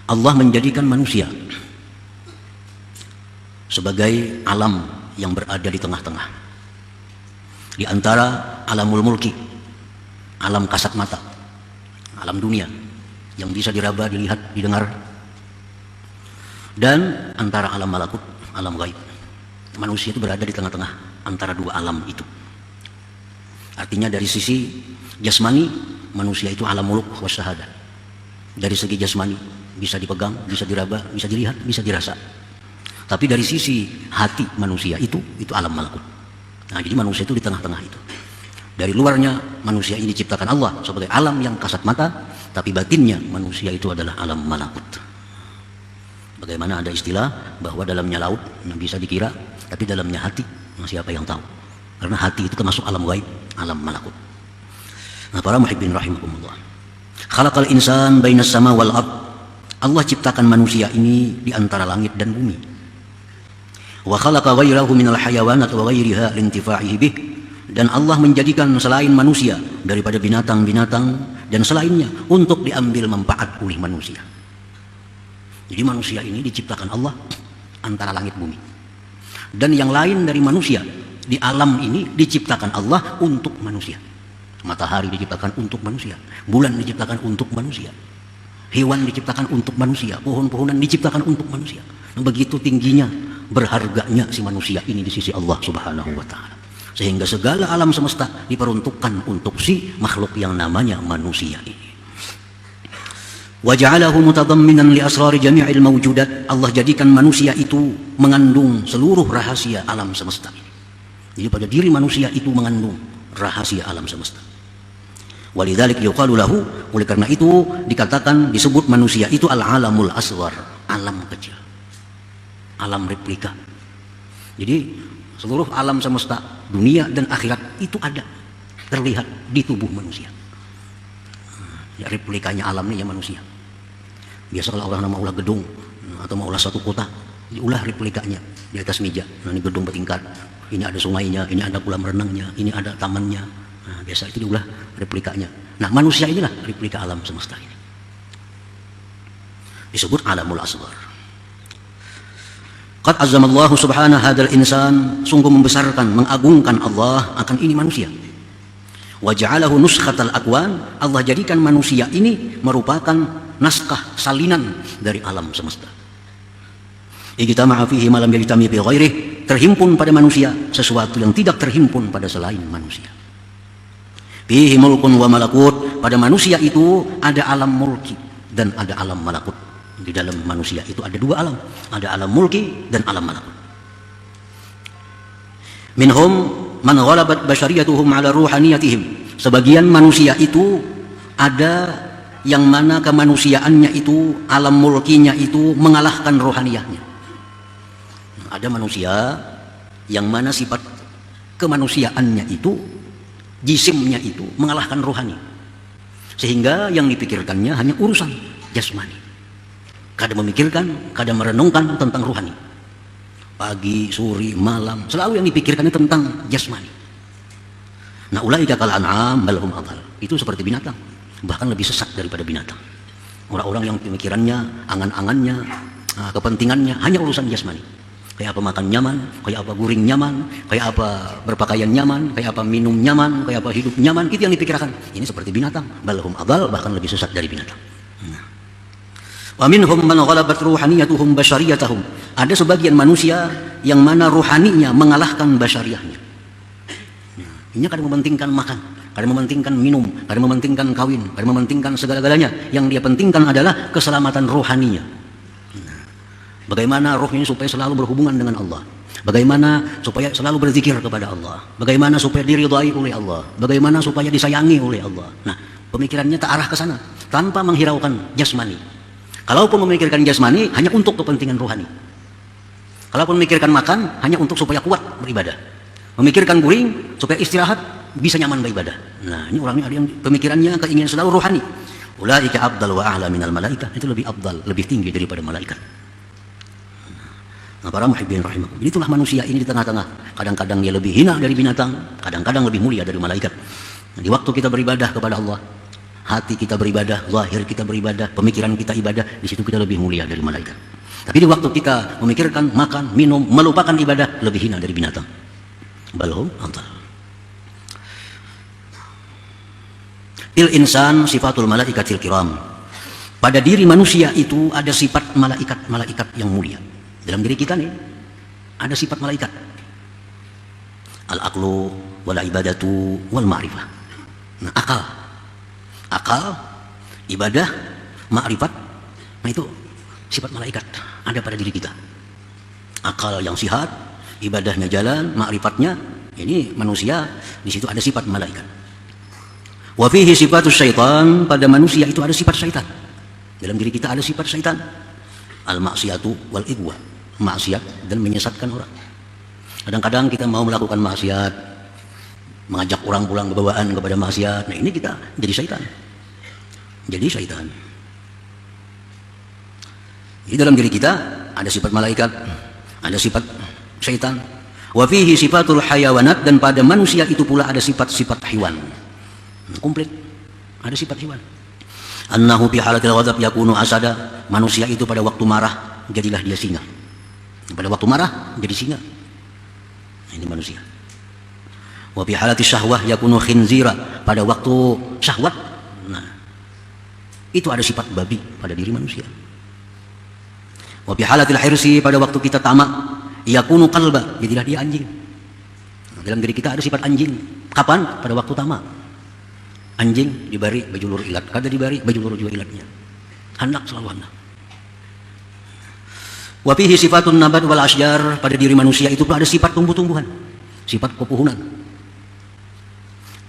Allah menjadikan manusia sebagai alam yang berada di tengah-tengah, di antara alamul mulki, alam kasat mata, alam dunia yang bisa diraba, dilihat, didengar, dan antara alam malakut, alam gaib. Manusia itu berada di tengah-tengah antara dua alam itu. Artinya dari sisi jasmani, manusia itu alam muluk wa syahadah. Dari segi jasmani bisa dipegang, bisa diraba, bisa dilihat, bisa dirasa. Tapi dari sisi hati manusia itu alam malakut. Nah, jadi manusia itu di tengah-tengah itu. Dari luarnya manusia ini diciptakan Allah sebagai alam yang kasat mata, tapi batinnya manusia itu adalah alam malakut. Bagaimana ada istilah bahwa dalamnya laut yang bisa dikira, tapi dalamnya hati, siapa yang tahu? Karena hati itu termasuk alam gaib, alam malakut. Nah, para muhibbin rahimakumullah. Khalaqal insan bainas sama wal ard. Allah ciptakan manusia ini di antara langit dan bumi. Wa khalaqa ghairahu minal hayawanat wa ghairiha lintifa'ihi bih. Dan Allah menjadikan selain manusia daripada binatang-binatang dan selainnya untuk diambil manfaat oleh manusia. Jadi manusia ini diciptakan Allah antara langit bumi. Dan yang lain dari manusia di alam ini diciptakan Allah untuk manusia. Matahari diciptakan untuk manusia, bulan diciptakan untuk manusia, hewan diciptakan untuk manusia, pohon-pohonan diciptakan untuk manusia. Nah, begitu tingginya, berharganya si manusia ini di sisi Allah Subhanahu wa ta'ala, sehingga segala alam semesta diperuntukkan untuk si makhluk yang namanya manusia ini. Wa ja'alahu mutadamminan li asrari jami'il mawjudat. Allah jadikan manusia itu mengandung seluruh rahasia alam semesta ini. Jadi pada diri manusia itu mengandung rahasia alam semesta. Walidzalik yuqalu lahu, oleh karena itu dikatakan, disebut manusia itu al-alamul asghar, alam kecil, alam replika. Jadi seluruh alam semesta, dunia dan akhirat itu ada, terlihat di tubuh manusia. Ya, replikanya alam ini ya manusia. Biasa kalau orang mau ulah gedung atau mau ulah satu kota, diulah replikanya di atas meja. Nah, ini gedung bertingkat, ini ada sungainya, ini ada kolam renangnya, ini ada tamannya. Nah, biasa itu diulah replikanya. Nah, manusia inilah replika alam semesta ini. Disebut alamul asghar. Qad azzamallahu subhanahu hadzal insan, sungguh membesarkan, mengagungkan Allah akan ini manusia. Wa ja'alahu nuskhatal akwan, Allah jadikan manusia ini merupakan naskah salinan dari alam semesta. Ijtama'a fihi ma lam yajtami' fi ghairihi, terhimpun pada manusia sesuatu yang tidak terhimpun pada selain manusia. Fihi mulkun wa malakut, pada manusia itu ada alam mulki dan ada alam malakut. Di dalam manusia itu ada dua alam, ada alam mulki dan alam malakut. Minhum man ghalabat basyariyatuhum ala ruhaniyatihim. Sebagian manusia itu ada yang mana kemanusiaannya itu, alam mulkinya itu mengalahkan rohaniyahnya. Ada manusia yang mana sifat kemanusiaannya itu, jisimnya itu mengalahkan rohani, sehingga yang dipikirkannya hanya urusan jasmani. Kadang memikirkan, kadang merenungkan tentang rohani. Pagi, sore, malam, selalu yang dipikirkannya tentang jasmani. Nah, ulaika kal an'am bal hum adhal. Itu seperti binatang, bahkan lebih sesat daripada binatang. Orang-orang yang pemikirannya, angan-angannya, kepentingannya hanya urusan jasmani. Kayak apa makan nyaman, kayak apa guring nyaman, kayak apa berpakaian nyaman, kayak apa minum nyaman, kayak apa hidup nyaman, itu yang dipikirkan. Ini seperti binatang, bal hum adhal, bahkan lebih sesat dari binatang. Wa minhum man ghalabat ruhaniyatuhum basyariyatahum. Ada sebagian manusia yang mana ruhaninya mengalahkan basyariahnya. Ini kadang mementingkan makan, kadang mementingkan minum, kadang mementingkan kawin, kadang mementingkan segala-galanya. Yang dia pentingkan adalah keselamatan rohaninya. Bagaimana roh ini supaya selalu berhubungan dengan Allah, bagaimana supaya selalu berzikir kepada Allah, bagaimana supaya diridhai oleh Allah, bagaimana supaya disayangi oleh Allah. Nah, pemikirannya tak arah ke sana tanpa menghiraukan jasmani. Kalaupun memikirkan jasmani hanya untuk kepentingan rohani. Kalaupun memikirkan makan hanya untuk supaya kuat beribadah. Memikirkan guring supaya istirahat bisa nyaman beribadah. Nah, ini orangnya ada yang pemikirannya keinginan selalu rohani. Ulaika afdal wa a'la minal malaikah. Itu lebih afdal, lebih tinggi daripada malaikat. Nah, para muhibbin rahimakumullah. Jadi itulah manusia ini di tengah-tengah. Kadang-kadang dia lebih hina dari binatang, kadang-kadang lebih mulia dari malaikat. Nah, di waktu kita beribadah kepada Allah, hati kita beribadah, zahir kita beribadah, pemikiran kita ibadah, di situ kita lebih mulia dari malaikat. Tapi di waktu kita memikirkan, makan, minum, melupakan ibadah, lebih hina dari binatang. Balhum antar. Il insan sifatul malaikatil kiram. Pada diri manusia itu ada sifat malaikat yang mulia. Dalam diri kita nih ada sifat malaikat. Al-aqlu wal ibadatu wal ma'rifah. Nah, akal, ibadah, ma'rifat, nah itu sifat malaikat ada pada diri kita. Akal yang sehat, ibadahnya jalan, ma'rifatnya, ini manusia, di situ ada sifat malaikat. Wa fihi sifatus syaitan, pada manusia itu ada sifat syaitan. Dalam diri kita ada sifat syaitan. Al-maksiatu wal igwa, maksiat dan menyesatkan orang. Kadang-kadang kita mau melakukan maksiat, mengajak orang pulang kebawaan kepada maksiat. Nah, ini kita jadi syaitan. Jadi syaitan. Jadi dalam diri kita ada sifat malaikat, ada sifat syaitan. Wa fihi sifatul hayawanat, dan pada manusia itu pula ada sifat-sifat hewan. Komplit. Ada sifat hewan. Annahu fi halatil ghadab yakunu asada. Manusia itu pada waktu marah jadilah dia singa. Pada waktu marah jadi singa. Nah, ini manusia. Wa fi halati syahwah yakunu khinzira. Pada waktu syahwat, nah itu ada sifat babi pada diri manusia. Wa fi halatil hirsi, pada waktu kita tamak, yakunu qalba, jadilah dia anjing. Nah, dalam diri kita ada sifat anjing. Kapan? Pada waktu tamak. Anjing dibari baju lur ilat, kada dibari baju lur juga ilatnya. Hendak selalu hendak. Wa fihi sifatun nabat wal asjar, pada diri manusia itu ada sifat tumbuh-tumbuhan, sifat pepohonan.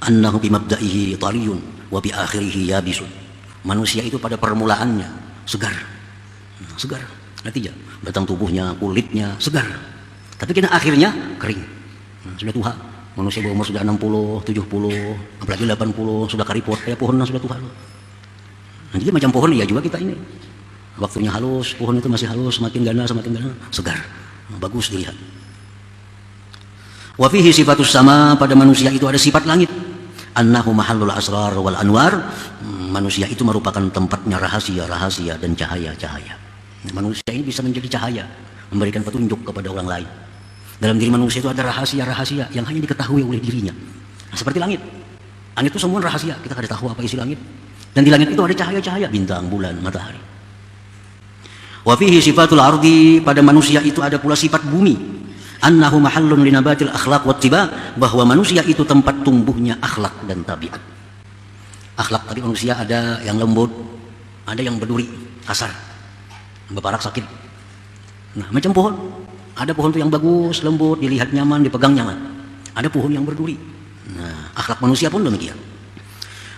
Annahu bi mabda'ihi taliyun wa bi akhirihi yabisun. Manusia itu pada permulaannya segar. Segar. Artinya batang tubuhnya, kulitnya segar. Tapi kena akhirnya kering. Sudah tua. Manusia berumur sudah 60, 70, apalagi 80, sudah karipot kayak pohon sudah tua. Nah, jadi macam pohon ya juga kita ini. Waktunya halus, pohon itu masih halus, semakin ganas, segar. Bagus dilihat. Wa fihi sifatus sama, pada manusia itu ada sifat langit. Annahu mahallul asrar wal anwar. Manusia itu merupakan tempatnya rahasia-rahasia dan cahaya-cahaya. Manusia ini bisa menjadi cahaya, memberikan petunjuk kepada orang lain. Dalam diri manusia itu ada rahasia-rahasia yang hanya diketahui oleh dirinya. Nah, seperti langit. Langit itu semua rahasia, kita tidak tahu apa isi langit. Dan di langit itu ada cahaya-cahaya, bintang, bulan, matahari. Wa fihi sifatul ardi, pada manusia itu ada pula sifat bumi. Annahu mahallun linabatil akhlaq wattiba, bahwa manusia itu tempat tumbuhnya akhlak dan tabiat. Akhlak tadi manusia ada yang lembut, ada yang berduri, kasar, beparak sakit. Nah, macam pohon. Ada pohon itu yang bagus, lembut, dilihat nyaman, dipegang nyaman. Ada pohon yang berduri. Nah, akhlak manusia pun demikian.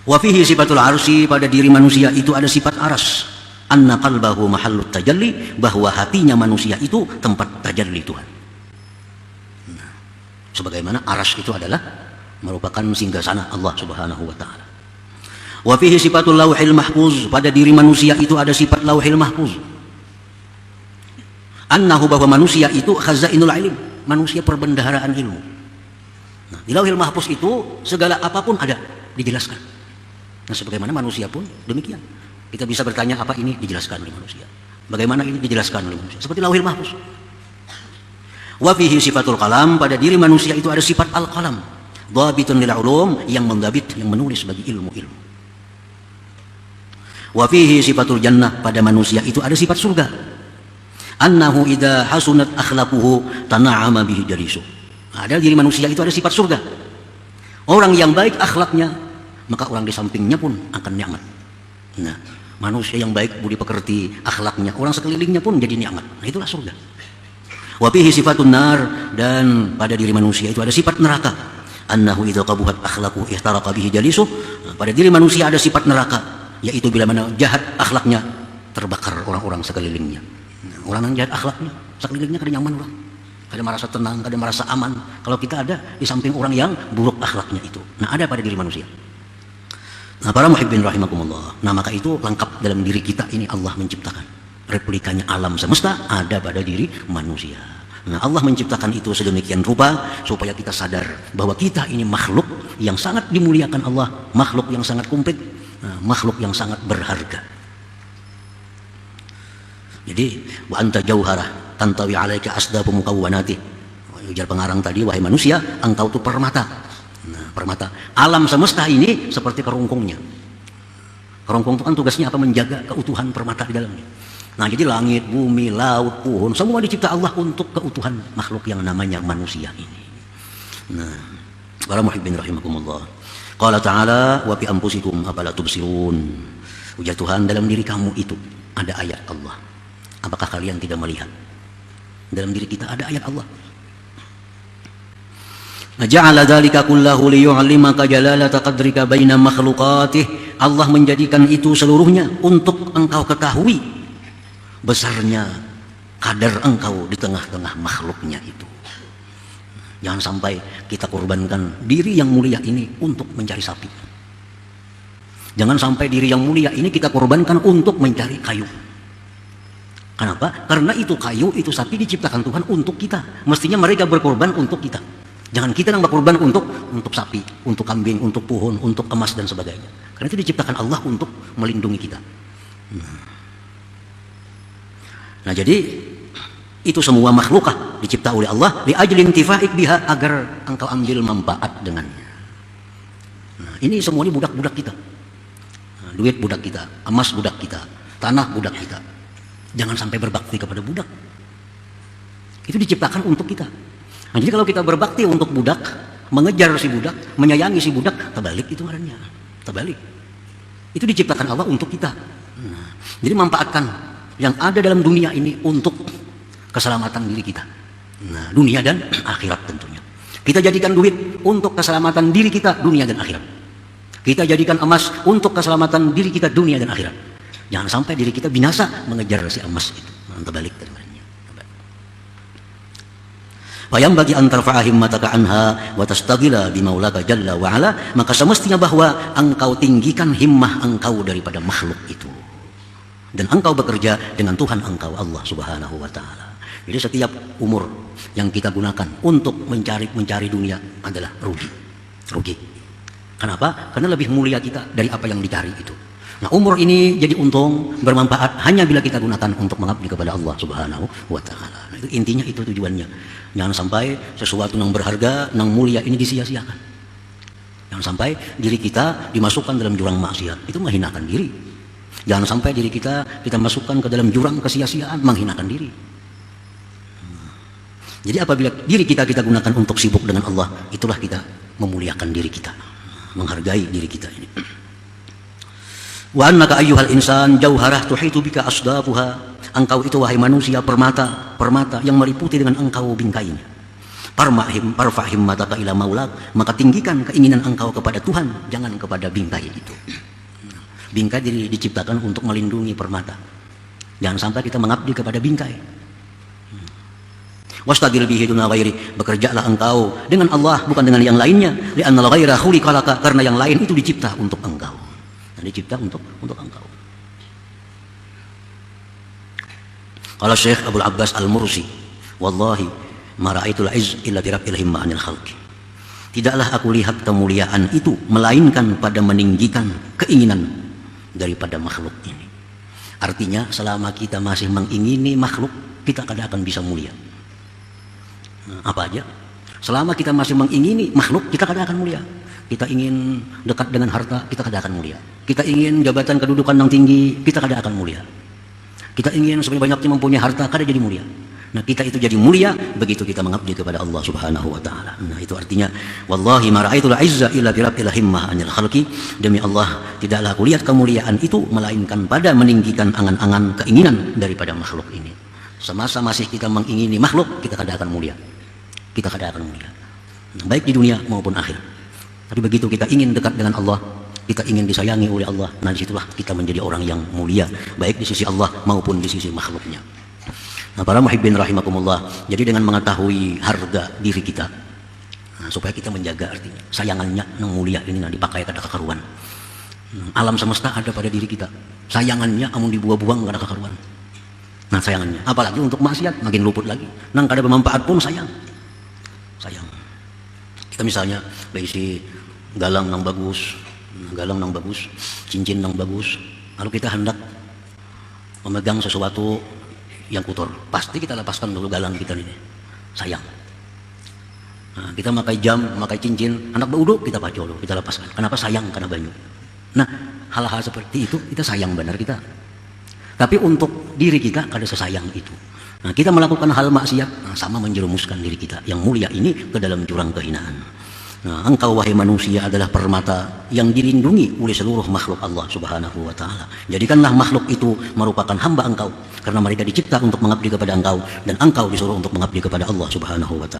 Wa fihi sifatul arsi, pada diri manusia itu ada sifat aras. Anna qalbahu mahallut tajalli, bahwa hatinya manusia itu tempat tajalli Tuhan. Nah, sebagaimana aras itu adalah merupakan singgasana Allah Subhanahu wa taala. Wa fihi sifatul lauhil mahfuz, pada diri manusia itu ada sifat lauhil mahfuz. Annahu, bahwa manusia itu khazainul ilm, manusia perbendaharaan ilmu. Nah, di lauhil mahfuz itu segala apapun ada dijelaskan. Nah, sebagaimana manusia pun demikian. Kita bisa bertanya apa ini, dijelaskan oleh manusia. Bagaimana ini, dijelaskan oleh manusia. Seperti lauhil mahfuz. Wa fihi sifatul qalam, pada diri manusia itu ada sifat al-qalam. Dhabitun lil ulum, yang mendhabit, yang menulis bagi ilmu-ilmu. Wa fihi sifatul jannah, pada manusia itu ada sifat surga. Annahu idza hasunat akhlaquhu tana'ama bihi jalisu. Ada diri manusia itu ada sifat surga. Orang yang baik akhlaknya, maka orang di sampingnya pun akan nikmat. Nah, manusia yang baik budi pekerti akhlaknya, orang sekelilingnya pun jadi nikmat. Nah, itulah surga. Wa fihi sifatun nar, dan pada diri manusia itu ada sifat neraka. Annahu idza qabuhat akhlaquhu ihtaraqa bihi jalisu. Pada diri manusia ada sifat neraka, yaitu bila mana jahat akhlaknya, terbakar orang-orang sekelilingnya. Orang yang jahat akhlaknya, sekelilingnya kada nyaman orang, kada merasa tenang, kada merasa aman. Kalau kita ada di samping orang yang buruk akhlaknya itu. Nah, ada pada diri manusia. Nah, para muhibbin rahimakumullah. Nah, maka itu lengkap dalam diri kita ini Allah menciptakan. Replikanya alam semesta ada pada diri manusia. Nah, Allah menciptakan itu sedemikian rupa supaya kita sadar bahwa kita ini makhluk yang sangat dimuliakan Allah, makhluk yang sangat komplit, makhluk yang sangat berharga. Jadi wa anta jauharah tantawi alaika asdabu mukawwanati. Ujar pengarang tadi, wahai manusia, engkau itu permata. Nah, permata. Alam semesta ini seperti kerungkungnya. Kerungkung itu kan tugasnya apa? Menjaga keutuhan permata di dalamnya. Nah, jadi langit, bumi, laut, pohon, semua dicipta Allah untuk keutuhan makhluk yang namanya manusia ini. Nah, para muhibbin rahimakumullah. Qala ta'ala wa fi anfusikum afala tubsirun. Ujar Tuhan, dalam diri kamu itu ada ayat Allah. Apakah kalian tidak melihat? Dalam diri kita ada ayat Allah. Ja'ala dzalika kullahu liyu'allimaka jalalata qadrika baina makhluqatih. Allah menjadikan itu seluruhnya untuk engkau ketahui besarnya kadar engkau di tengah-tengah makhluknya itu. Jangan sampai kita korbankan diri yang mulia ini untuk mencari sapi. Jangan sampai diri yang mulia ini kita korbankan untuk mencari kayu. Kenapa? Karena itu kayu, itu sapi diciptakan Tuhan untuk kita. Mestinya mereka berkorban untuk kita. Jangan kita yang berkorban untuk sapi, untuk kambing, untuk pohon, untuk emas dan sebagainya. Karena itu diciptakan Allah untuk melindungi kita. Nah, jadi itu semua makhlukah dicipta oleh Allah li ajli intifa'ik biha, agar engkau ambil manfaat dengannya. Nah, ini semua ini budak-budak kita. Nah, duit budak kita, emas budak kita, tanah budak kita. Jangan sampai berbakti kepada budak. Itu diciptakan untuk kita. Nah, jadi kalau kita berbakti untuk budak, mengejar si budak, menyayangi si budak, terbalik itu adanya. Terbalik. Itu diciptakan Allah untuk kita. Nah, jadi manfaatkan yang ada dalam dunia ini untuk keselamatan diri kita. Nah, dunia dan akhirat tentunya. Kita jadikan duit untuk keselamatan diri kita, dunia dan akhirat. Kita jadikan emas untuk keselamatan diri kita, dunia dan akhirat. Jangan sampai diri kita binasa mengejar si emas itu. Nah, terbalik daripadanya. Bayang bagi antar fa'ahimmataka anha wa tastagila bimaulaka jalla wa ala, maka semestinya bahwa engkau tinggikan himmah engkau daripada makhluk itu, dan engkau bekerja dengan Tuhan engkau Allah subhanahu wa ta'ala. Jadi setiap umur yang kita gunakan untuk mencari dunia adalah rugi. Kenapa? Karena lebih mulia kita dari apa yang dicari itu. Nah, umur ini jadi untung, bermanfaat hanya bila kita gunakan untuk mengabdi kepada Allah subhanahu wa ta'ala. Nah, itu intinya, itu tujuannya. Jangan sampai sesuatu yang berharga, yang mulia ini disia-siakan. Jangan sampai diri kita dimasukkan dalam jurang maksiat, itu menghinakan diri. Jangan sampai diri kita masukkan ke dalam jurang kesia-siaan, menghinakan diri. Jadi apabila diri kita gunakan untuk sibuk dengan Allah, itulah kita memuliakan diri kita, menghargai diri kita ini. Wa annaka ayyuhal insan jauharah tuhitu bika asdafuha. Engkau itu wahai manusia permata yang meliputi dengan engkau bingkainya. Parfahim mataka ila maulak, maka tinggikan keinginan engkau kepada Tuhan, jangan kepada bingkai itu. Bingkai diciptakan untuk melindungi permata. Jangan sampai kita mengabdi kepada bingkai. Wastagil bihi duna ghairi, bekerjalah engkau dengan Allah bukan dengan yang lainnya. Li'anna al-ghaira khuliqa laka, karena yang lain itu dicipta untuk engkau. Dicipta untuk engkau. Qala Syekh Abdul Abbas Al-Mursi, wallahi ma ra'aitul izz illa bi rabbil himma anil khalqi. Tidaklah aku lihat kemuliaan itu melainkan pada meninggikan keinginan daripada makhluk ini. Artinya selama kita masih mengingini makhluk, kita tidak akan bisa mulia. Nah, apa aja? Selama kita masih mengingini makhluk, kita tidak akan mulia. Kita ingin dekat dengan harta, kita tidak akan mulia. Kita ingin jabatan kedudukan yang tinggi, kita tidak akan mulia. Kita ingin sebanyak-banyaknya mempunyai harta, kada jadi mulia. Nah, kita itu jadi mulia begitu kita mengabdi kepada Allah subhanahu wa ta'ala. Nah, itu artinya wallahi ma ra'aitul izza illa bi rabbil himmah anil khalqi. Demi Allah, tidaklah aku lihat kemuliaan itu melainkan pada meninggikan angan-angan keinginan daripada makhluk ini. Semasa masih kita mengingini makhluk, kita kada akan mulia. Kita kada akan mulia. Nah, baik di dunia maupun akhirat. Tapi begitu kita ingin dekat dengan Allah, kita ingin disayangi oleh Allah, nah disitulah kita menjadi orang yang mulia, baik di sisi Allah maupun di sisi makhluknya. Nah, para muhibbin rahimakumullah, jadi dengan mengetahui harga diri kita, nah, supaya kita menjaga artinya sayangannya yang mulia ini nah, dipakai kada kekaruan. Alam semesta ada pada diri kita, sayangannya amun dibuang-buang kada kekaruan. Nah, sayangannya apalagi untuk maksiat makin luput lagi, nang kada bermanfaat pun sayang. Kita misalnya berisi galang yang bagus, galang yang bagus, cincin yang bagus. Lalu kita hendak memegang sesuatu yang kotor, pasti kita lepaskan dulu galang kita ini. Sayang. Nah, kita pakai jam, pakai cincin, anak beruduk kita pakai dulu, kita lepaskan. Kenapa? Sayang karena banyak. Nah, hal-hal seperti itu kita sayang benar kita. Tapi untuk diri kita kada sesayang itu. Nah, kita melakukan hal maksiat, sama menjerumuskan diri kita yang mulia ini ke dalam jurang kehinaan. Nah, engkau wahai manusia adalah permata yang dilindungi oleh seluruh makhluk Allah Subhanahu wa taala. Jadikanlah makhluk itu merupakan hamba engkau karena mereka dicipta untuk mengabdi kepada engkau dan engkau disuruh untuk mengabdi kepada Allah Subhanahu wa taala.